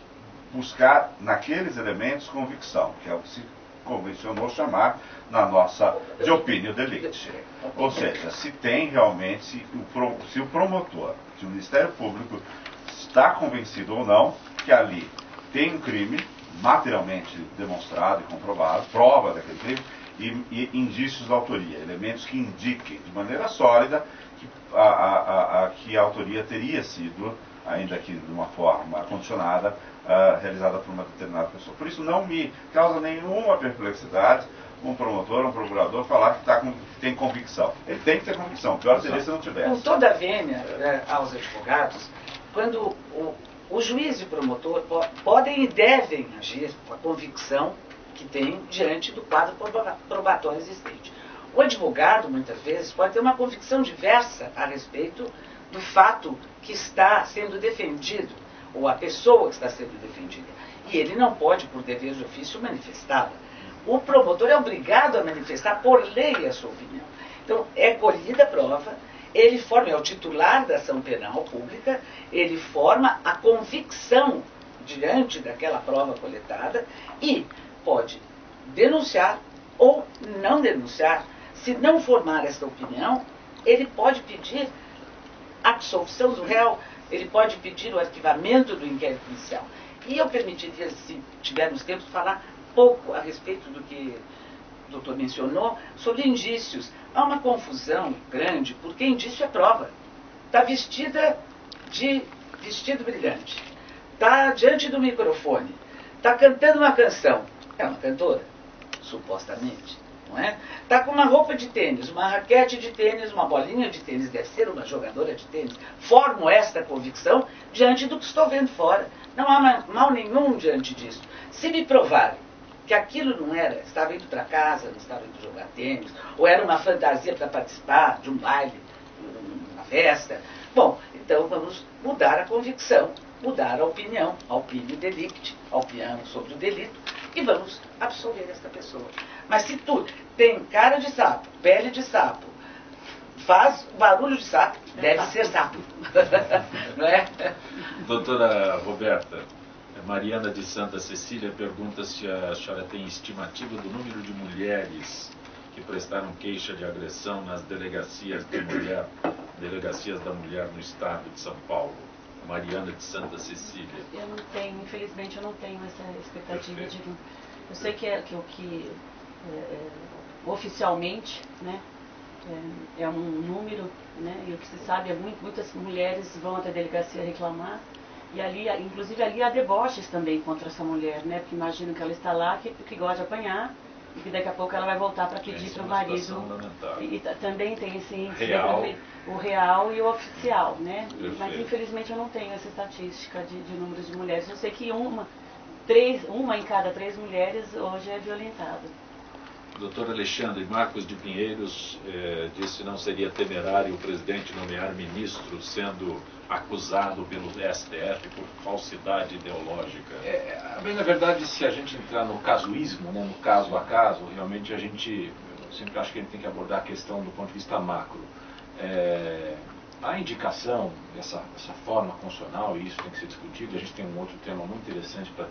buscar naqueles elementos convicção, que é o que se convencionou chamar na nossa de opinião delicti. Ou seja, se tem realmente, se o promotor, se o Ministério Público está convencido ou não que ali tem um crime materialmente demonstrado e comprovado, prova daquele crime, e indícios de autoria, elementos que indiquem de maneira sólida que a autoria teria sido, ainda que de uma forma condicionada, realizada por uma determinada pessoa. Por isso não me causa nenhuma perplexidade um promotor, um procurador falar que tem convicção. Ele tem que ter convicção, pior seria se não tivesse. Com toda a vênia aos advogados, quando o juiz e o promotor podem e devem agir com a convicção que tem diante do quadro probatório existente. O advogado, muitas vezes, pode ter uma convicção diversa a respeito do fato que está sendo defendido, ou a pessoa que está sendo defendida. E ele não pode, por dever de ofício, manifestá-la. O promotor é obrigado a manifestar por lei a sua opinião. Então, é colhida a prova, ele forma, é o titular da ação penal pública, ele forma a convicção diante daquela prova coletada e pode denunciar ou não denunciar. Se não formar essa opinião, ele pode pedir a absolvição do réu, ele pode pedir o arquivamento do inquérito inicial. E eu permitiria, se tivermos tempo, falar pouco a respeito do que o doutor mencionou, sobre indícios. Há uma confusão grande, porque indício é prova. Está vestida de vestido brilhante, está diante do microfone, está cantando uma canção. É uma cantora, supostamente, não é? Está com uma roupa de tênis, uma raquete de tênis, uma bolinha de tênis, deve ser uma jogadora de tênis. Formo esta convicção diante do que estou vendo fora. Não há mal nenhum diante disso. Se me provarem que aquilo não era, estava indo para casa, não estava indo jogar tênis, ou era uma fantasia para participar de um baile, uma festa, bom, então vamos mudar a convicção, mudar a opinião delicti, a opinião sobre o delito, e vamos absolver esta pessoa. Mas se tu tem cara de sapo, pele de sapo, faz barulho de sapo, deve ser sapo. Não é? Doutora Roberta, Mariana de Santa Cecília pergunta se a senhora tem estimativa do número de mulheres que prestaram queixa de agressão nas delegacias da mulher no estado de São Paulo. Mariana de Santa Cecília. Eu não tenho, infelizmente eu não tenho essa expectativa. Eu sei que oficialmente, né, é um número, né, e o que se sabe é muitas mulheres vão até a delegacia reclamar, e ali, inclusive ali há deboches também contra essa mulher, né, porque imagino que ela está lá, que gosta de apanhar, e que daqui a pouco ela vai voltar para pedir para o marido. E também tem esse índice, o real e o oficial, né? Perfeito. Mas infelizmente eu não tenho essa estatística de números de mulheres. Eu sei que uma em cada 3 mulheres hoje é violentada. Doutor Alexandre Marcos de Pinheiros disse que não seria temerário o presidente nomear ministro sendo acusado pelo STF por falsidade ideológica. Bem, na verdade, se a gente entrar no casuísmo, né, no caso a caso, realmente eu sempre acho que a gente tem que abordar a questão do ponto de vista macro. A indicação dessa forma constitucional, e isso tem que ser discutido, a gente tem um outro tema muito interessante para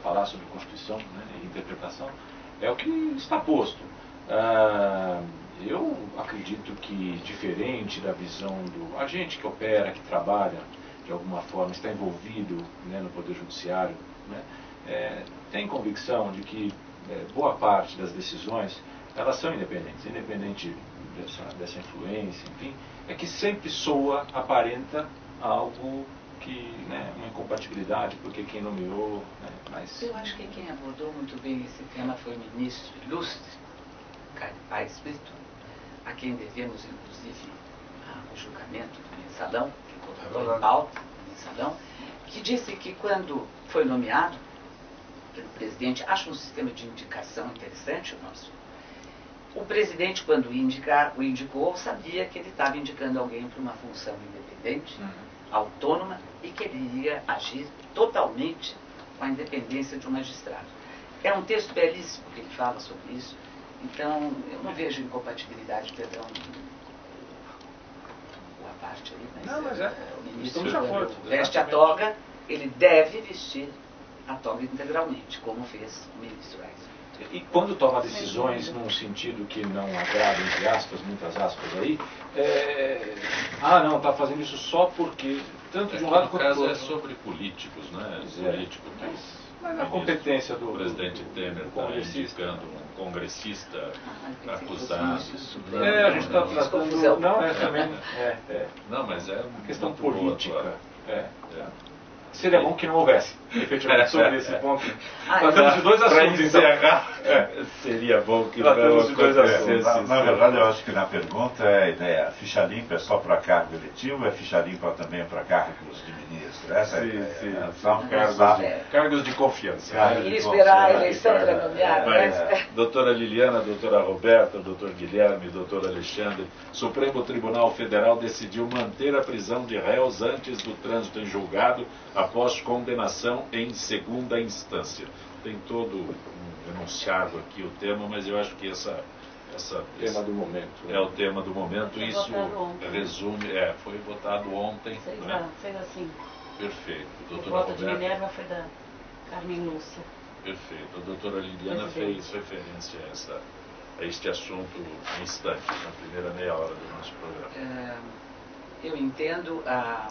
falar sobre Constituição, né, e interpretação, é o que está posto. Eu acredito que, diferente da visão do agente que opera, que trabalha de alguma forma, está envolvido, né, no Poder Judiciário, né, tem convicção de que boa parte das decisões elas são independentes, independente dessa influência, enfim, é que sempre aparenta algo que, né, uma incompatibilidade, porque quem nomeou, né, mas... Eu acho que quem abordou muito bem esse tema foi o ministro ilustre, Caio Paes Brito, a quem devemos, inclusive, o julgamento do mensalão, que colocou em pauta o mensalão, que disse que quando foi nomeado pelo presidente, acho um sistema de indicação interessante o nosso. O presidente, quando o indicou, sabia que ele estava indicando alguém para uma função independente, autônoma, e que ele ia agir totalmente com a independência de um magistrado. É um texto belíssimo que ele fala sobre isso, então eu não vejo incompatibilidade, perdão, o parte aí, mas, Não, mas é. o ministro Estamos de acordo. veste a toga, ele deve vestir a toga integralmente, como fez o ministro Reis. E quando toma decisões num sentido que não agrada, entre aspas, muitas aspas aí, não, está fazendo isso só porque, tanto de um lado quanto do caso outro. é sobre políticos, né? Político, mas a competência do presidente Temer está indicando um congressista acusado. a gente está tratando. Não, também. Não, mas é Uma questão muito boa a política. tua- Seria bom que não houvesse, efetivamente, sobre esse ponto. Ah, Tratamos de dois Para assuntos, então. encerrar, seria bom que Tratamos de dois assuntos. Na verdade, eu acho que na pergunta é a ideia, ficha limpa é só para cargo eletivo, é ficha limpa também para cargos de ministro? Essa é a ideia. São cargos de confiança. Cargos E de esperar a confiança. eleição para nomear, né? Doutora Liliana, doutora Roberta, doutor Guilherme, doutor Alexandre, Supremo Tribunal Federal decidiu manter a prisão de réus antes do trânsito em julgado após condenação em segunda instância. Tem todo um enunciado aqui o tema, mas eu acho que Tema do momento. é o tema do momento. Foi Isso votado ontem. resume, foi votado ontem, né? Fez assim. Perfeito. O Doutora voto de Roberta. Minerva foi da Carmen Lúcia. Perfeito. A doutora Liliana fez referência a este assunto em instantes, na primeira meia hora do nosso programa. Eu entendo a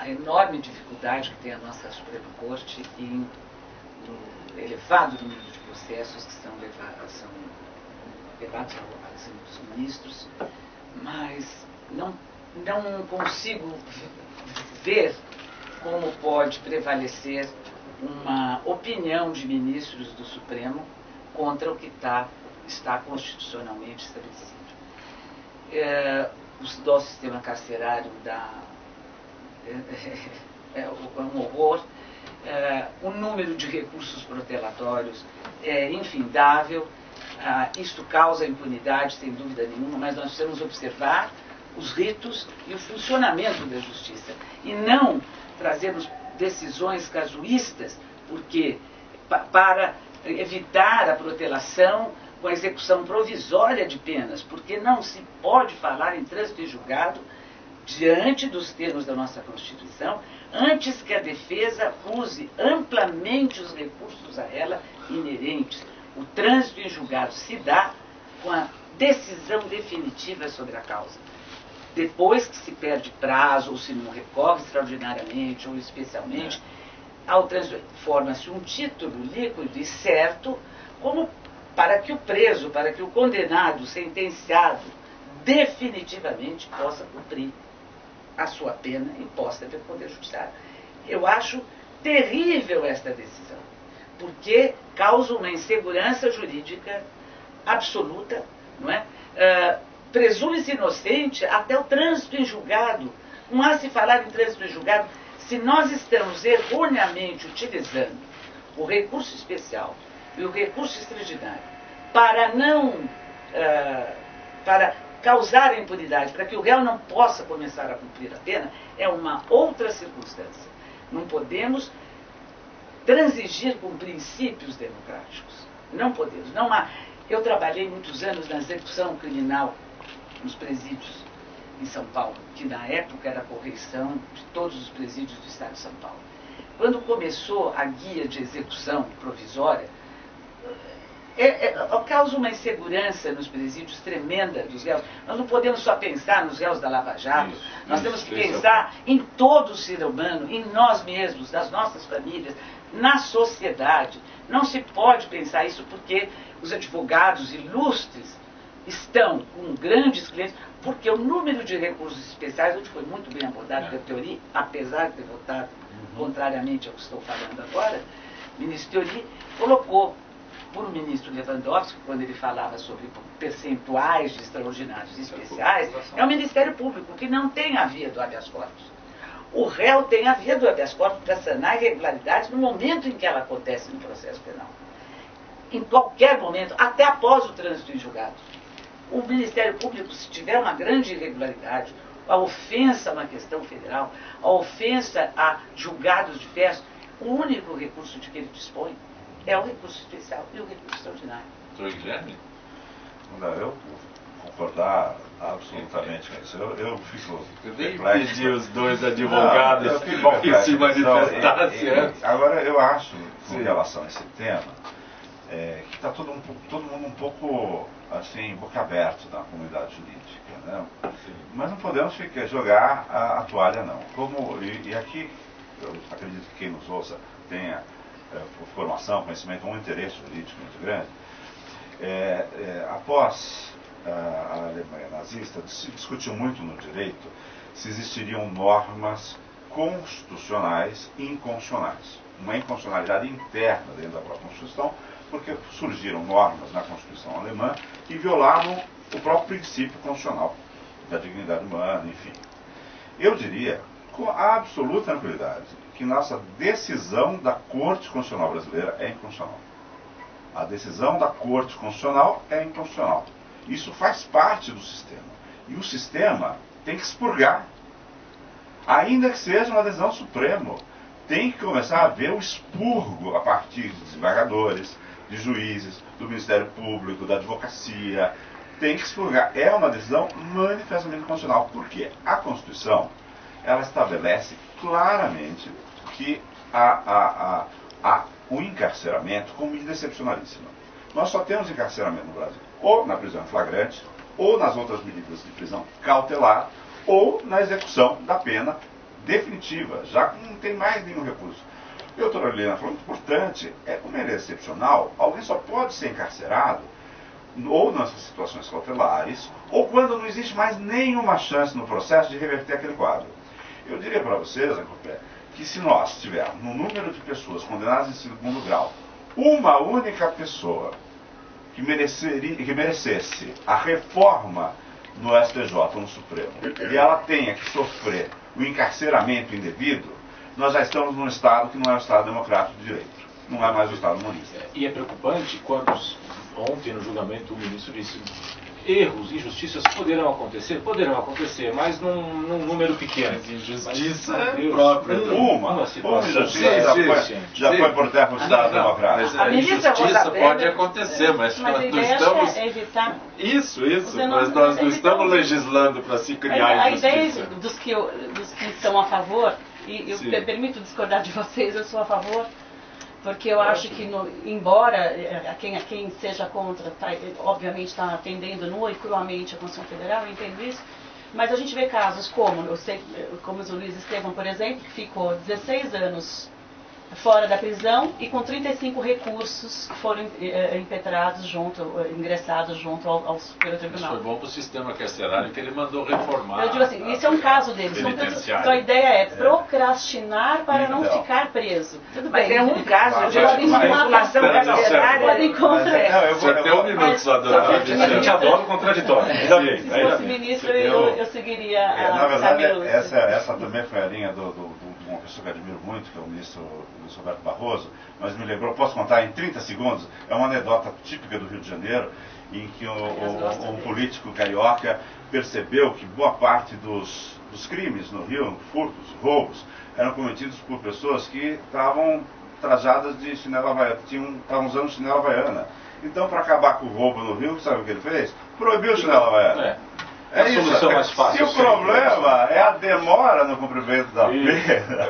enorme dificuldade que tem a nossa Suprema Corte em um elevado número de processos que são levados ao exame dos ministros, mas não consigo ver como pode prevalecer uma opinião de ministros do Supremo contra o que está constitucionalmente estabelecido. O nosso sistema carcerário é um horror, o número de recursos protelatórios é infindável, isto causa impunidade, sem dúvida nenhuma, mas nós precisamos observar os ritos e o funcionamento da justiça, e não trazermos decisões casuístas, porque para evitar a protelação com a execução provisória de penas, porque não se pode falar em trânsito em julgado diante dos termos da nossa Constituição, antes que a defesa use amplamente os recursos a ela inerentes. O trânsito em julgado se dá com a decisão definitiva sobre a causa. Depois que se perde prazo, ou se não recorre extraordinariamente ou especialmente, ao trânsito forma-se um título líquido e certo, como para que o preso, para que o condenado, sentenciado, definitivamente possa cumprir a sua pena imposta pelo Poder Judiciário. Eu acho terrível esta decisão, porque causa uma insegurança jurídica absoluta, não é? Presume-se inocente até o trânsito em julgado. Não há se falar em trânsito em julgado se nós estamos erroneamente utilizando o recurso especial e o recurso extraordinário para para causar impunidade, para que o réu não possa começar a cumprir a pena, é uma outra circunstância. Não podemos transigir com princípios democráticos. Não podemos. Não há. Eu trabalhei muitos anos na execução criminal nos presídios em São Paulo, que na época era a correição de todos os presídios do estado de São Paulo. Quando começou a guia de execução provisória, causa uma insegurança nos presídios tremenda dos réus. Nós não podemos só pensar nos réus da Lava Jato, nós temos que pensar em todo o ser humano, em nós mesmos, nas nossas famílias, na sociedade. Não se pode pensar isso porque os advogados ilustres estão com grandes clientes, porque o número de recursos especiais, onde foi muito bem abordado pela Teori, apesar de ter votado contrariamente ao que estou falando agora, o ministro Teori colocou por o ministro Lewandowski, quando ele falava sobre percentuais de extraordinários e especiais, é o Ministério Público, que não tem a via do habeas corpus. O réu tem a via do habeas corpus para sanar irregularidades no momento em que ela acontece no processo penal. Em qualquer momento, até após o trânsito em julgado. O Ministério Público, se tiver uma grande irregularidade, a ofensa a uma questão federal, a ofensa a julgados diversos, o único recurso de que ele dispõe é o recurso especial e o recurso extraordinário. Doutor Guilherme? Eu concordar absolutamente com isso. Eu fico Eu nem perplexo. pedi os dois advogados Eu fico perplexo. que se manifestassem antes. Agora, eu acho, com Sim. relação a esse tema, que está todo mundo um pouco, assim, boca aberta na comunidade jurídica, né? Mas não podemos jogar a toalha, não. E aqui, eu acredito que quem nos ouça tenha formação, conhecimento, um interesse jurídico muito grande. Após a Alemanha nazista, se discutiu muito no direito se existiriam normas constitucionais e inconstitucionais. Uma inconstitucionalidade interna dentro da própria Constituição, porque surgiram normas na Constituição alemã que violavam o próprio princípio constitucional da dignidade humana, enfim. Eu diria, com absoluta tranquilidade, que nossa decisão da Corte Constitucional brasileira é inconstitucional. A decisão da Corte Constitucional é inconstitucional. Isso faz parte do sistema. E o sistema tem que expurgar. Ainda que seja uma decisão suprema, tem que começar a haver o expurgo a partir de desembargadores, de juízes, do Ministério Público, da advocacia. Tem que expurgar. É uma decisão manifestamente constitucional. Porque a Constituição, ela estabelece claramente que o encarceramento como medida excepcionalíssima. Nós só temos encarceramento no Brasil ou na prisão em flagrante, ou nas outras medidas de prisão cautelar, ou na execução da pena definitiva, já que não tem mais nenhum recurso. E a doutora Helena falou muito importante, como ele é excepcional, alguém só pode ser encarcerado ou nessas situações cautelares, ou quando não existe mais nenhuma chance no processo de reverter aquele quadro. Eu diria para vocês, Ancopé, que se nós tivermos no número de pessoas condenadas em segundo grau, uma única pessoa que merecesse a reforma no STJ ou no Supremo, e ela tenha que sofrer o encarceramento indevido, nós já estamos num Estado que não é um Estado democrático de direito. Não é mais um Estado monista. E é preocupante quando ontem no julgamento o ministro disse: erros, injustiças poderão acontecer, mas num número pequeno. Mas injustiça Mas, é própria. Uma situação. injustiça já foi por terra o Estado democrático. Mas a injustiça pode acontecer, mas Mas a nós ideia estamos... é evitar. Isso, Você não- mas nós não evitar estamos o- legislando para se criar A ideia injustiça. dos que estão a favor, e eu Sim. permito discordar de vocês, eu sou a favor, porque eu acho que, embora a quem seja contra, obviamente está atendendo nua e cruamente a Constituição Federal, eu entendo isso, mas a gente vê casos como o Luiz Estevam, por exemplo, que ficou 16 anos fora da prisão e com 35 recursos foram impetrados ingressados junto ao Superior Isso Tribunal. foi bom para o sistema carcerário que ele mandou reformar. Eu digo assim, esse é um caso deles. penitenciária. Então a ideia é procrastinar para não Então. ficar preso. Tudo Mas bem. é um caso de Mas- manipulação mas- carcerária. Podem contra. Você tem um minuto só, doutora A gente adora o contraditório. Ainda bem, Se ainda fosse bem. ministro, eu seguiria Na a verdade, Camilo. essa também foi a linha de uma pessoa que eu admiro muito, que é o ministro Luiz Roberto Barroso, mas me lembrou, posso contar em 30 segundos, é uma anedota típica do Rio de Janeiro, em que um político carioca percebeu que boa parte dos crimes no Rio, furtos, roubos, eram cometidos por pessoas que estavam trajadas de chinela havaiana, estavam usando chinela havaiana. Então, para acabar com o roubo no Rio, sabe o que ele fez? Proibiu o chinela havaiana. É a solução mais fácil. Se o sempre. problema é a demora no cumprimento da pena,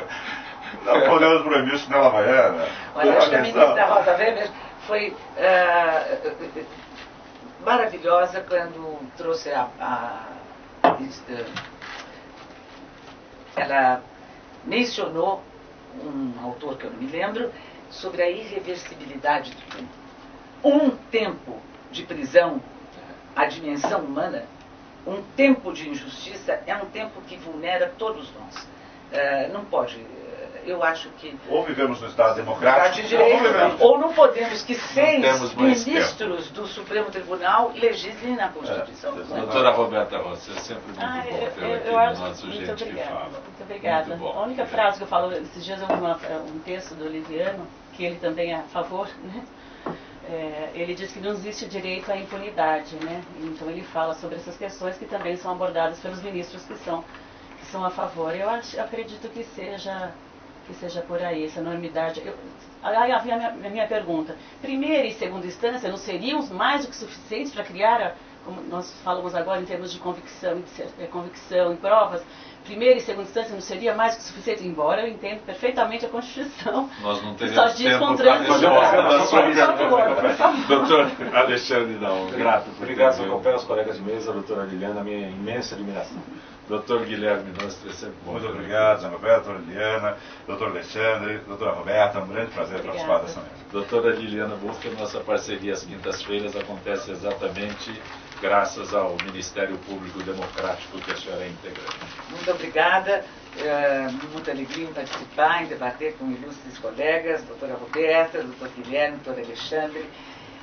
não podemos proibir o chinelo havaiana. Olha, acho que a ministra Rosa Weber foi maravilhosa quando trouxe ela mencionou um autor que eu não me lembro sobre a irreversibilidade do tempo. Um tempo de prisão, a dimensão humana, um tempo de injustiça é um tempo que vulnera todos nós. Não pode. Eu acho que Ou vivemos no Estado Estado democrático, de direito, ou vivemos. ou não podemos que temos 6 mais ministros do Supremo Tribunal legislem na Constituição. Doutora Roberta Rossi, é sempre muito bom tê-la aqui Eu no acho nosso muito Gente que obrigada. Fala. Muito obrigada. Muito bom. A única frase que eu falo, esses dias eu vi um texto do Oliviano, que ele também é a favor, né? Ele diz que não existe direito à impunidade, né? Então ele fala sobre essas questões que também são abordadas pelos ministros que são a favor. Eu acredito que seja por aí, essa enormidade. Aí havia a minha pergunta. Primeira e segunda instância não seriam mais do que suficientes para criar como nós falamos agora em termos de convicção e provas, primeira e segunda instância não seria mais que suficiente, embora eu entendo perfeitamente a Constituição. Nós não que só teremos diz tempo com para trânsito. Doutor Alexandre Naum, grato por Obrigado, ter senhor Copé, aos colegas de mesa, doutora Liliana, minha imensa admiração. Doutor Guilherme Nostra, é sempre bom. Muito obrigado, senhor Copé, doutora Liliana, doutor Alexandre, doutora Roberta, um grande prazer participar dessa mesa. Doutora Liliana Buff, nossa parceria às quintas-feiras acontece exatamente graças ao Ministério Público Democrático que a senhora é integrante. Muito obrigada, muita alegria em participar, em debater com ilustres colegas, doutora Roberta, doutor Guilherme, doutor Alexandre,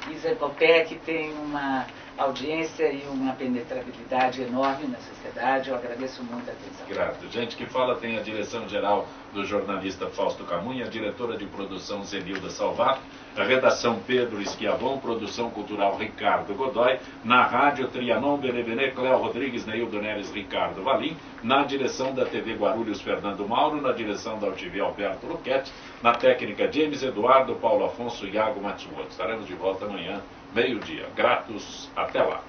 e Zé Copé, que tem uma audiência e uma penetrabilidade enorme na sociedade. Eu agradeço muito a atenção. Grato. Gente que fala tem a direção-geral do jornalista Fausto Camunha, a diretora de produção Zenilda Salvato, a redação Pedro Esquiavon, produção cultural Ricardo Godoy, na rádio Trianon Benevené, Cléo Rodrigues, Neildo Neres, Ricardo Valim, na direção da TV Guarulhos, Fernando Mauro, na direção da UTV Alberto Luquete, na técnica James Eduardo, Paulo Afonso e Iago Matsumoto. Estaremos de volta amanhã, meio-dia. Gratos, até lá.